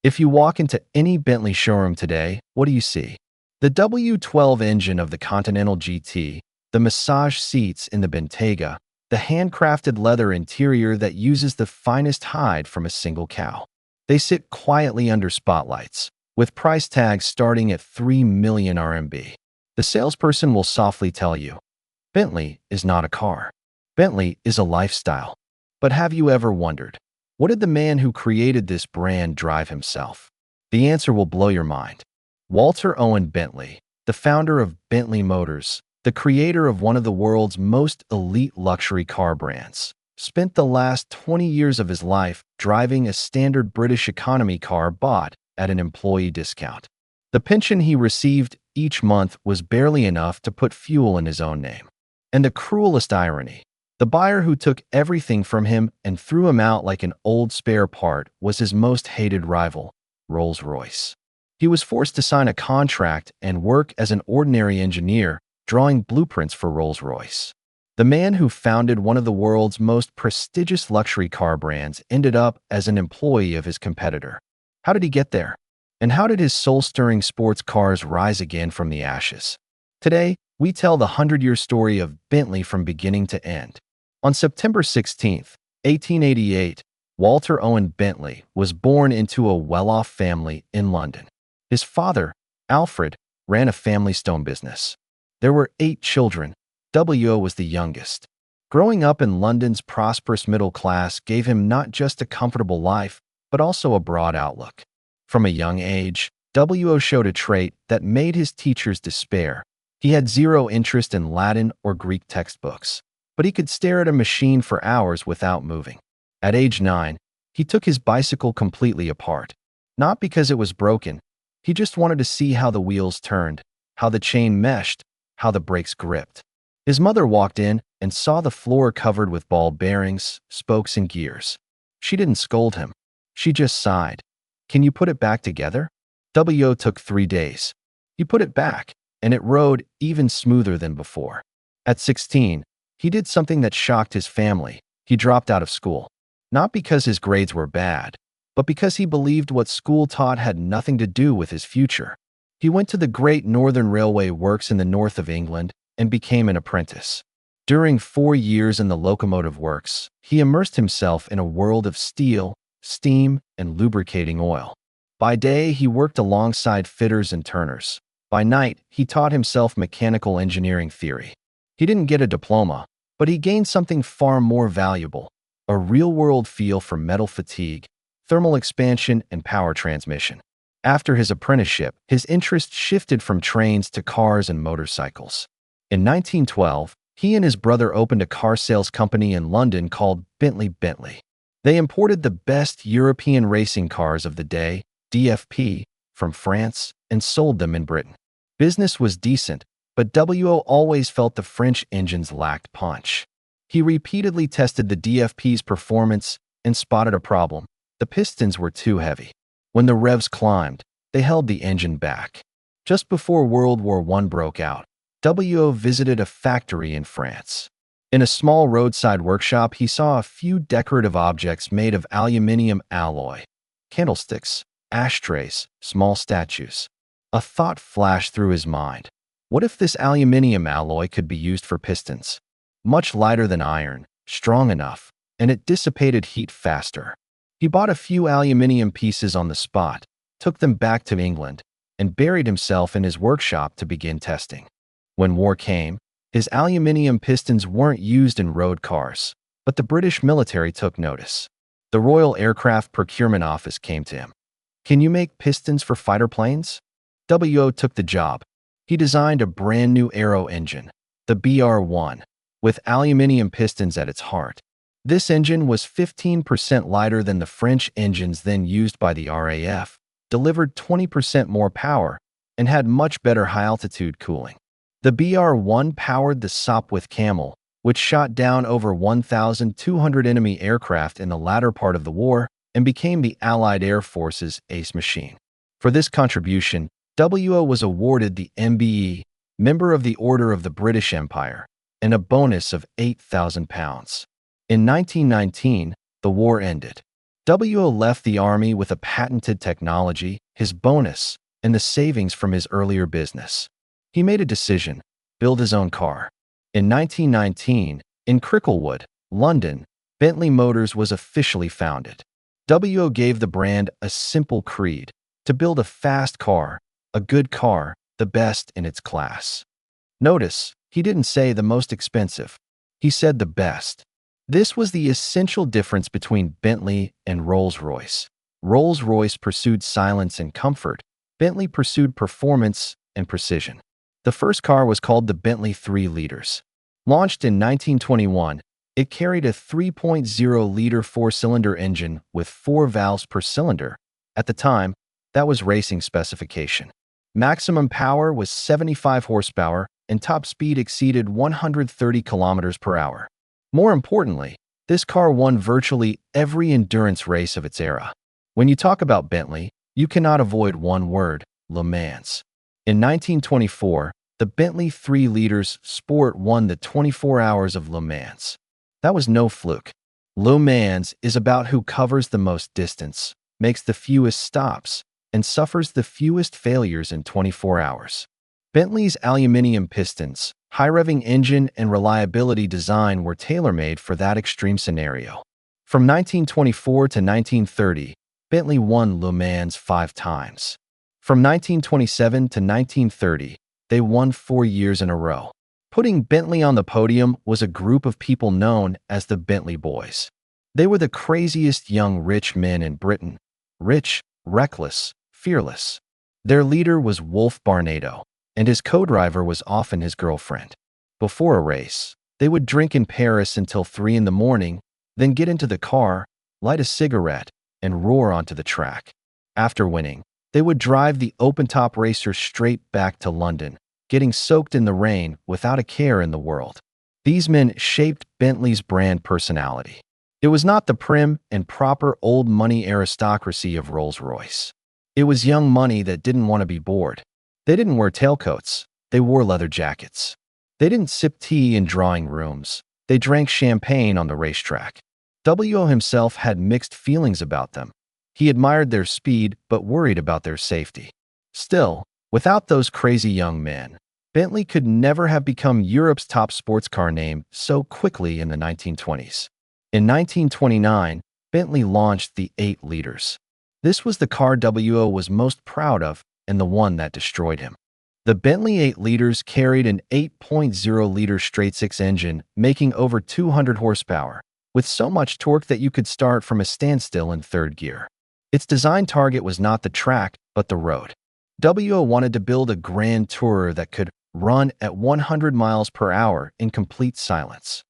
If you walk into any Bentley showroom today, what do you see? The W12 engine of the Continental GT, the massage seats in the Bentayga, the handcrafted leather interior that uses the finest hide from a single cow. They sit quietly under spotlights, with price tags starting at 3 million RMB. The salesperson will softly tell you, Bentley is not a car. Bentley is a lifestyle. But have you ever wondered, what did the man who created this brand drive himself? The answer will blow your mind. Walter Owen Bentley, the founder of Bentley Motors, the creator of one of the world's most elite luxury car brands, spent the last 20 years of his life driving a standard British economy car bought at an employee discount. The pension he received each month was barely enough to put fuel in his own name. And the cruelest irony, the buyer who took everything from him and threw him out like an old spare part was his most hated rival, Rolls-Royce. He was forced to sign a contract and work as an ordinary engineer, drawing blueprints for Rolls-Royce. The man who founded one of the world's most prestigious luxury car brands ended up as an employee of his competitor. How did he get there? And how did his soul-stirring sports cars rise again from the ashes? Today, we tell the 100-year story of Bentley from beginning to end. On September 16, 1888, Walter Owen Bentley was born into a well-off family in London. His father, Alfred, ran a family stone business. There were 8 children. W.O. was the youngest. Growing up in London's prosperous middle class gave him not just a comfortable life, but also a broad outlook. From a young age, W.O. showed a trait that made his teachers despair. He had zero interest in Latin or Greek textbooks, but he could stare at a machine for hours without moving. At age 9, he took his bicycle completely apart. Not because it was broken, he just wanted to see how the wheels turned, how the chain meshed, how the brakes gripped. His mother walked in and saw the floor covered with ball bearings, spokes, and gears. She didn't scold him. She just sighed. Can you put it back together? W.O. took 3 days. He put it back, and it rode even smoother than before. At 16, he did something that shocked his family. He dropped out of school. Not because his grades were bad, but because he believed what school taught had nothing to do with his future. He went to the Great Northern Railway Works in the north of England and became an apprentice. During 4 years in the locomotive works, he immersed himself in a world of steel, steam, and lubricating oil. By day, he worked alongside fitters and turners. By night, he taught himself mechanical engineering theory. He didn't get a diploma, but he gained something far more valuable, a real-world feel for metal fatigue, thermal expansion, and power transmission. After his apprenticeship, his interest shifted from trains to cars and motorcycles. In 1912, he and his brother opened a car sales company in London called Bentley. They imported the best European racing cars of the day, DFP, from France and sold them in Britain. Business was decent, but W.O. always felt the French engines lacked punch. He repeatedly tested the DFP's performance and spotted a problem. The pistons were too heavy. When the revs climbed, they held the engine back. Just before World War I broke out, W.O. visited a factory in France. In a small roadside workshop, he saw a few decorative objects made of aluminium alloy: candlesticks, ashtrays, small statues. A thought flashed through his mind. What if this aluminium alloy could be used for pistons? Much lighter than iron, strong enough, and it dissipated heat faster. He bought a few aluminium pieces on the spot, took them back to England, and buried himself in his workshop to begin testing. When war came, his aluminium pistons weren't used in road cars, but the British military took notice. The Royal Aircraft Procurement Office came to him. Can you make pistons for fighter planes? W.O. took the job. He designed a brand new aero engine, the BR-1, with aluminium pistons at its heart. This engine was 15% lighter than the French engines then used by the RAF, delivered 20% more power, and had much better high-altitude cooling. The BR-1 powered the Sopwith Camel, which shot down over 1,200 enemy aircraft in the latter part of the war and became the Allied Air Force's ace machine. For this contribution, W.O. was awarded the MBE, Member of the Order of the British Empire, and a bonus of £8,000. In 1919, the war ended. W.O. left the Army with a patented technology, his bonus, and the savings from his earlier business. He made a decision: build his own car. In 1919, in Cricklewood, London, Bentley Motors was officially founded. W.O. gave the brand a simple creed: to build a fast car, a good car, the best in its class. Notice, he didn't say the most expensive. He said the best. This was the essential difference between Bentley and Rolls-Royce. Rolls-Royce pursued silence and comfort. Bentley pursued performance and precision. The first car was called the Bentley 3 liters. Launched in 1921, it carried a 3.0-liter four-cylinder engine with 4 valves per cylinder. At the time, that was racing specification. Maximum power was 75 horsepower, and top speed exceeded 130 kilometers per hour. More importantly, this car won virtually every endurance race of its era. When you talk about Bentley, you cannot avoid one word: Le Mans. In 1924, the Bentley 3 liters Sport won the 24 Hours of Le Mans. That was no fluke. Le Mans is about who covers the most distance, makes the fewest stops, and suffers the fewest failures in 24 hours. Bentley's aluminum pistons, high-revving engine, and reliability design were tailor-made for that extreme scenario. From 1924 to 1930, Bentley won Le Mans 5 times. From 1927 to 1930, they won 4 years in a row. Putting Bentley on the podium was a group of people known as the Bentley Boys. They were the craziest young rich men in Britain: rich, reckless, fearless. Their leader was Wolf Barnado, and his co-driver was often his girlfriend. Before a race, they would drink in Paris until 3 in the morning, then get into the car, light a cigarette, and roar onto the track. After winning, they would drive the open-top racer straight back to London, getting soaked in the rain without a care in the world. These men shaped Bentley's brand personality. It was not the prim and proper old money aristocracy of Rolls-Royce. It was young money that didn't want to be bored. They didn't wear tailcoats. They wore leather jackets. They didn't sip tea in drawing rooms. They drank champagne on the racetrack. W.O. himself had mixed feelings about them. He admired their speed but worried about their safety. Still, without those crazy young men, Bentley could never have become Europe's top sports car name so quickly in the 1920s. In 1929, Bentley launched the 8 liters. This was the car W.O. was most proud of, and the one that destroyed him. The Bentley 8 liters carried an 8.0-liter straight-six engine, making over 200 horsepower, with so much torque that you could start from a standstill in 3rd gear. Its design target was not the track, but the road. W.O. wanted to build a grand tourer that could run at 100 miles per hour in complete silence.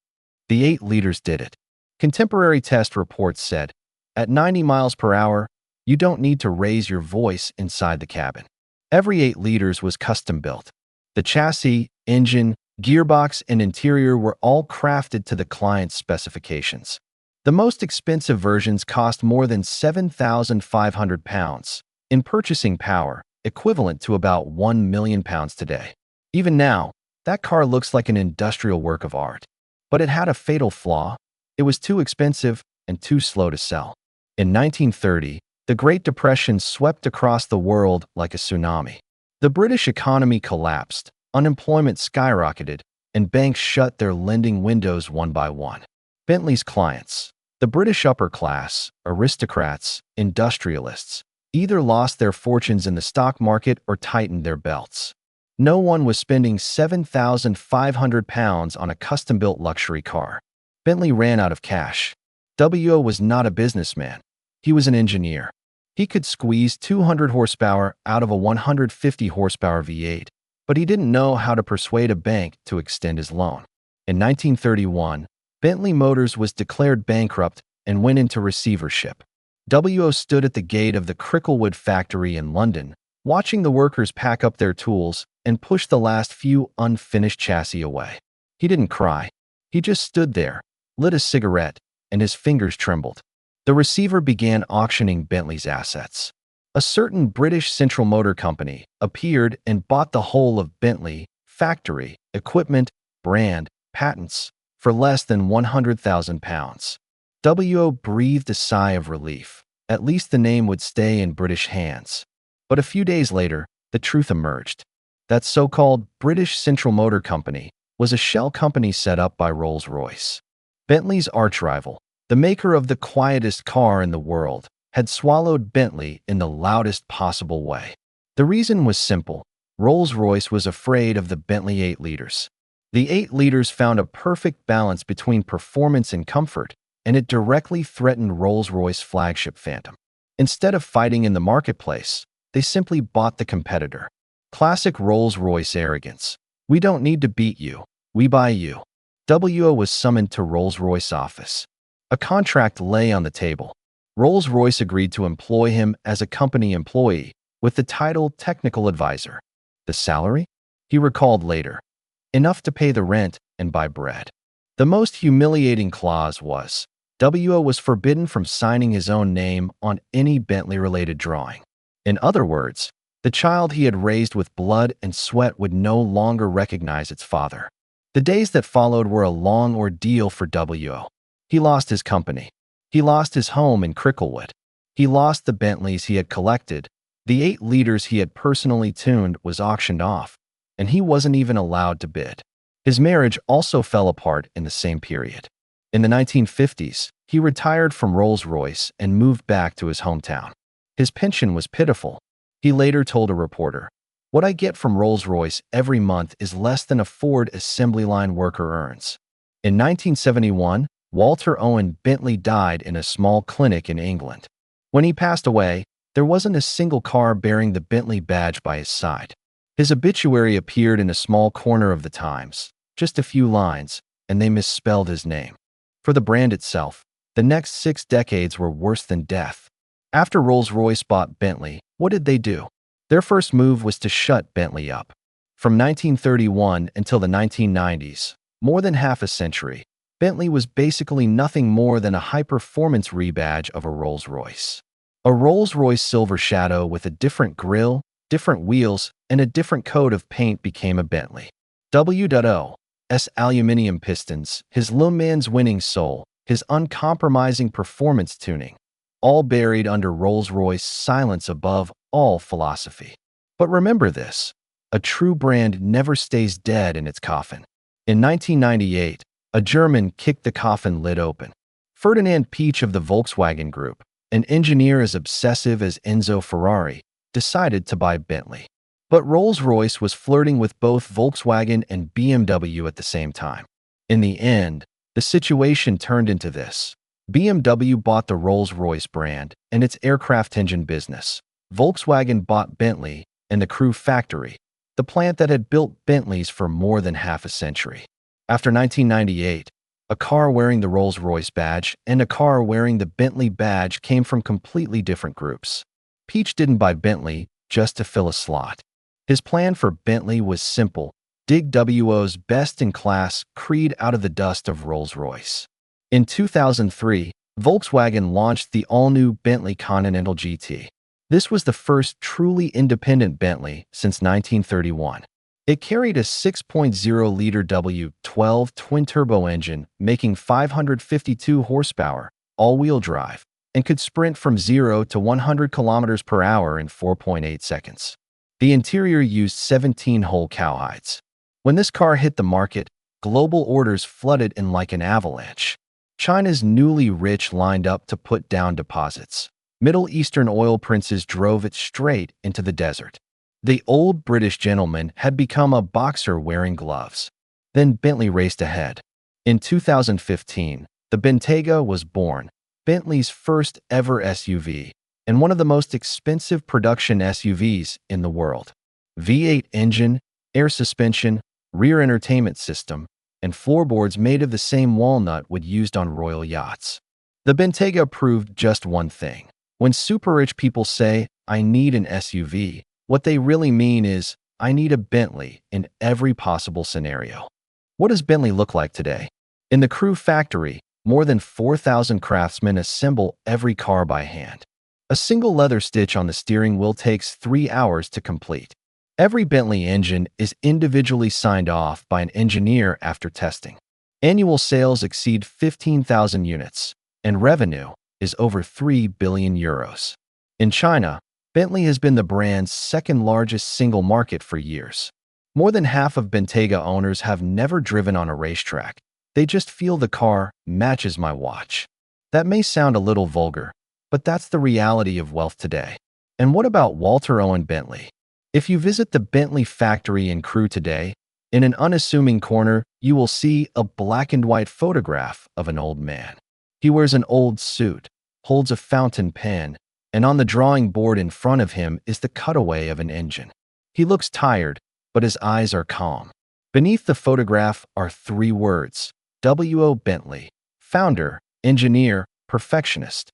The 8 liters did it. Contemporary test reports said, at 90 miles per hour, you don't need to raise your voice inside the cabin. Every 8 liters was custom-built. The chassis, engine, gearbox, and interior were all crafted to the client's specifications. The most expensive versions cost more than £7,500 in purchasing power, equivalent to about £1 million today. Even now, that car looks like an industrial work of art. But it had a fatal flaw: it was too expensive and too slow to sell. In 1930, the Great Depression swept across the world like a tsunami. The British economy collapsed, unemployment skyrocketed, and banks shut their lending windows one by one. Bentley's clients, the British upper class, aristocrats, industrialists, either lost their fortunes in the stock market or tightened their belts. No one was spending £7,500 on a custom-built luxury car. Bentley ran out of cash. W.O. was not a businessman. He was an engineer. He could squeeze 200 horsepower out of a 150 horsepower V8, but he didn't know how to persuade a bank to extend his loan. In 1931, Bentley Motors was declared bankrupt and went into receivership. W.O. stood at the gate of the Cricklewood factory in London, watching the workers pack up their tools and push the last few unfinished chassis away. He didn't cry. He just stood there, lit a cigarette, and his fingers trembled. The receiver began auctioning Bentley's assets. A certain British Central Motor Company appeared and bought the whole of Bentley, factory, equipment, brand, patents, for less than £100,000. WO breathed a sigh of relief. At least the name would stay in British hands. But a few days later, the truth emerged. That so-called British Central Motor Company was a shell company set up by Rolls-Royce. Bentley's archrival, the maker of the quietest car in the world, had swallowed Bentley in the loudest possible way. The reason was simple. Rolls-Royce was afraid of the Bentley 8 liters. The 8 liters found a perfect balance between performance and comfort, and it directly threatened Rolls-Royce flagship Phantom. Instead of fighting in the marketplace, they simply bought the competitor. Classic Rolls-Royce arrogance. We don't need to beat you. We buy you. WO was summoned to Rolls-Royce office. A contract lay on the table. Rolls-Royce agreed to employ him as a company employee with the title technical advisor. The salary? He recalled later. Enough to pay the rent and buy bread. The most humiliating clause was, WO was forbidden from signing his own name on any Bentley-related drawing. In other words, the child he had raised with blood and sweat would no longer recognize its father. The days that followed were a long ordeal for WO. He lost his company. He lost his home in Cricklewood. He lost the Bentleys he had collected. The 8 liters he had personally tuned was auctioned off, and he wasn't even allowed to bid. His marriage also fell apart in the same period. In the 1950s, he retired from Rolls-Royce and moved back to his hometown. His pension was pitiful. He later told a reporter, "What I get from Rolls-Royce every month is less than a Ford assembly line worker earns." In 1971, Walter Owen Bentley died in a small clinic in England. When he passed away, there wasn't a single car bearing the Bentley badge by his side. His obituary appeared in a small corner of the Times, just a few lines, and they misspelled his name. For the brand itself, the next 6 decades were worse than death. After Rolls-Royce bought Bentley, what did they do? Their first move was to shut Bentley up. From 1931 until the 1990s, more than half a century, Bentley was basically nothing more than a high-performance rebadge of a Rolls-Royce. A Rolls-Royce Silver Shadow with a different grille, different wheels, and a different coat of paint became a Bentley. W.O.'s aluminum pistons, his Le Mans winning soul, his uncompromising performance tuning, all buried under Rolls-Royce's silence above all philosophy. But remember this, a true brand never stays dead in its coffin. In 1998, a German kicked the coffin lid open. Ferdinand Piech of the Volkswagen Group, an engineer as obsessive as Enzo Ferrari, decided to buy Bentley. But Rolls-Royce was flirting with both Volkswagen and BMW at the same time. In the end, the situation turned into this. BMW bought the Rolls-Royce brand and its aircraft engine business. Volkswagen bought Bentley and the Crewe factory, the plant that had built Bentleys for more than half a century. After 1998, a car wearing the Rolls-Royce badge and a car wearing the Bentley badge came from completely different groups. Piech didn't buy Bentley just to fill a slot. His plan for Bentley was simple: dig WO's best-in-class creed out of the dust of Rolls-Royce. In 2003, Volkswagen launched the all-new Bentley Continental GT. This was the first truly independent Bentley since 1931. It carried a 6.0-liter W12 twin-turbo engine, making 552 horsepower, all-wheel drive, and could sprint from 0 to 100 km per hour in 4.8 seconds. The interior used 17 whole cowhides. When this car hit the market, global orders flooded in like an avalanche. China's newly rich lined up to put down deposits. Middle Eastern oil princes drove it straight into the desert. The old British gentleman had become a boxer wearing gloves. Then Bentley raced ahead. In 2015, the Bentayga was born, Bentley's first ever SUV, and one of the most expensive production SUVs in the world. V8 engine, air suspension, rear entertainment system, and floorboards made of the same walnut wood used on royal yachts. The Bentayga proved just one thing. When super-rich people say, "I need an SUV," what they really mean is, "I need a Bentley in every possible scenario." What does Bentley look like today? In the Crewe factory, more than 4,000 craftsmen assemble every car by hand. A single leather stitch on the steering wheel takes 3 hours to complete. Every Bentley engine is individually signed off by an engineer after testing. Annual sales exceed 15,000 units, and revenue is over 3 billion euros. In China, Bentley has been the brand's second largest single market for years. More than half of Bentayga owners have never driven on a racetrack. They just feel the car matches my watch. That may sound a little vulgar, but that's the reality of wealth today. And what about Walter Owen Bentley? If you visit the Bentley factory in Crewe today, in an unassuming corner, you will see a black and white photograph of an old man. He wears an old suit, holds a fountain pen, and on the drawing board in front of him is the cutaway of an engine. He looks tired, but his eyes are calm. Beneath the photograph are three words: W.O. Bentley, founder, engineer, perfectionist.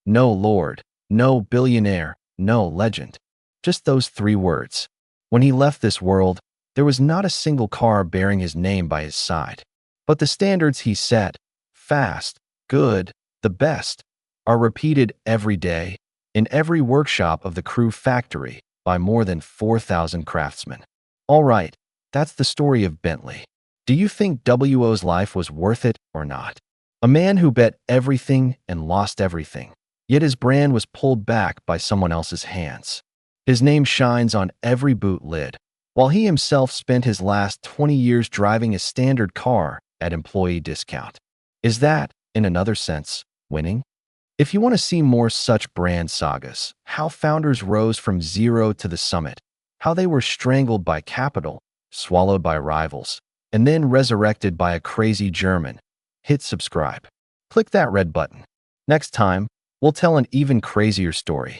No lord, no billionaire, no legend. Just those three words. When he left this world, there was not a single car bearing his name by his side. But the standards he set, fast, good, the best, are repeated every day, in every workshop of the Crewe factory, by more than 4,000 craftsmen. All right, that's the story of Bentley. Do you think W.O.'s life was worth it or not? A man who bet everything and lost everything, yet his brand was pulled back by someone else's hands. His name shines on every boot lid, while he himself spent his last 20 years driving a standard car at employee discount. Is that, in another sense, winning? If you want to see more such brand sagas, how founders rose from zero to the summit, how they were strangled by capital, swallowed by rivals, and then resurrected by a crazy German, hit subscribe. Click that red button. Next time, we'll tell an even crazier story.